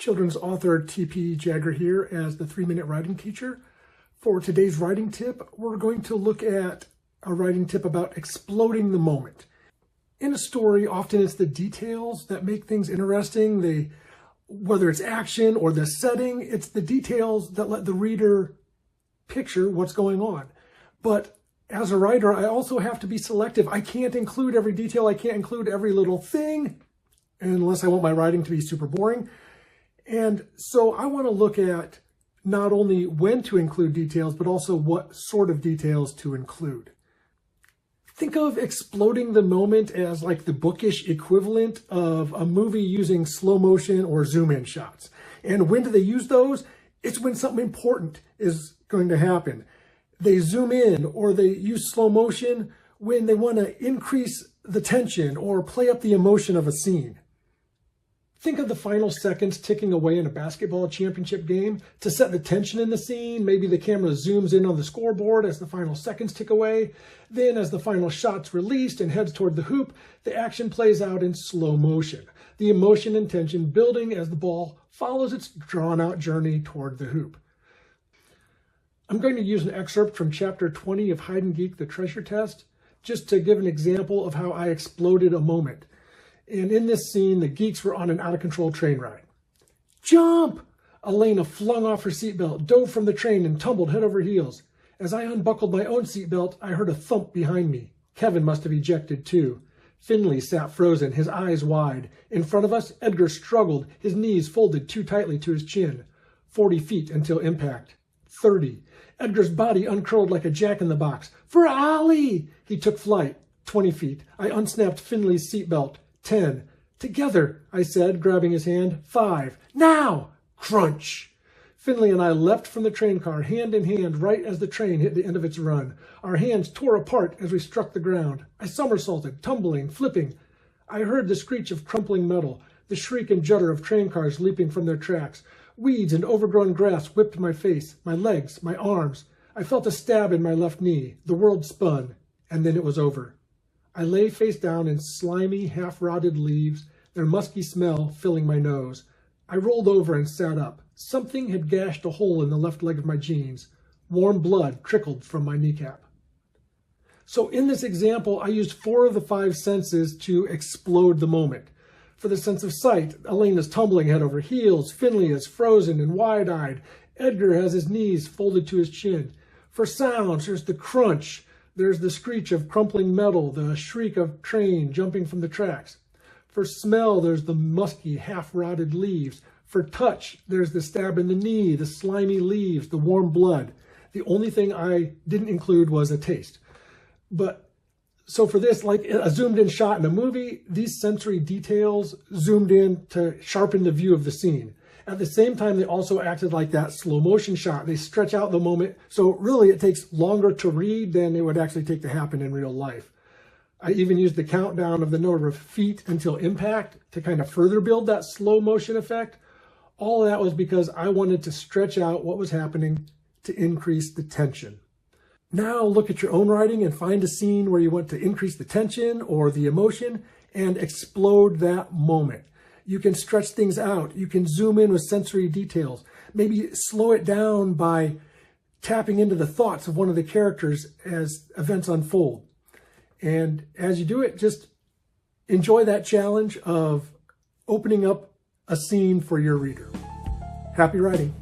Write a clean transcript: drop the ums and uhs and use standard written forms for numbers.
Children's author T.P. Jagger here as the 3-minute writing teacher. For today's writing tip, we're going to look at a writing tip about exploding the moment. In a story, often it's the details that make things interesting. Whether it's action or the setting, it's the details that let the reader picture what's going on. But as a writer, I also have to be selective. I can't include every detail. I can't include every little thing unless I want my writing to be super boring. And so I want to look at not only when to include details, but also what sort of details to include. Think of exploding the moment as like the bookish equivalent of a movie using slow motion or zoom in shots. And when do they use those? It's when something important is going to happen. They zoom in or they use slow motion when they want to increase the tension or play up the emotion of a scene. Think of the final seconds ticking away in a basketball championship game to set the tension in the scene. Maybe the camera zooms in on the scoreboard as the final seconds tick away. Then as the final shot's released and heads toward the hoop, the action plays out in slow motion. The emotion and tension building as the ball follows its drawn-out journey toward the hoop. I'm going to use an excerpt from chapter 20 of Hide and Geek, The Treasure Test, just to give an example of how I exploded a moment. And in this scene, the geeks were on an out-of-control train ride. Jump! Elena flung off her seatbelt, dove from the train, and tumbled head over heels. As I unbuckled my own seatbelt, I heard a thump behind me. Kevin must have ejected too. Finley sat frozen, his eyes wide. In front of us, Edgar struggled, his knees folded too tightly to his chin. 40 feet until impact. 30. Edgar's body uncurled like a jack-in-the-box. For Ollie! He took flight. 20 feet. I unsnapped Finley's seatbelt. 10. Together, I said, grabbing his hand. 5. Now! Crunch! Finley and I leapt from the train car, hand in hand, right as the train hit the end of its run. Our hands tore apart as we struck the ground. I somersaulted, tumbling, flipping. I heard the screech of crumpling metal, the shriek and judder of train cars leaping from their tracks. Weeds and overgrown grass whipped my face, my legs, my arms. I felt a stab in my left knee. The world spun, and then it was over. I lay face down in slimy, half-rotted leaves, their musky smell filling my nose. I rolled over and sat up. Something had gashed a hole in the left leg of my jeans. Warm blood trickled from my kneecap. So in this example, I used 4 of the 5 senses to explode the moment. For the sense of sight, Elena's tumbling head over heels. Finley is frozen and wide-eyed. Edgar has his knees folded to his chin. For sounds, there's the crunch. There's the screech of crumpling metal, the shriek of train jumping from the tracks. For smell, there's the musky, half-rotted leaves. For touch, there's the stab in the knee, the slimy leaves, the warm blood. The only thing I didn't include was a taste. So for this, like a zoomed-in shot in a movie, these sensory details zoomed in to sharpen the view of the scene. At the same time, they also acted like that slow motion shot. They stretch out the moment. So really, it takes longer to read than it would actually take to happen in real life. I even used the countdown of the number of feet until impact to kind of further build that slow motion effect. All of that was because I wanted to stretch out what was happening to increase the tension. Now look at your own writing and find a scene where you want to increase the tension or the emotion and explode that moment. You can stretch things out. You can zoom in with sensory details. Maybe slow it down by tapping into the thoughts of one of the characters as events unfold. And as you do it, just enjoy that challenge of opening up a scene for your reader. Happy writing.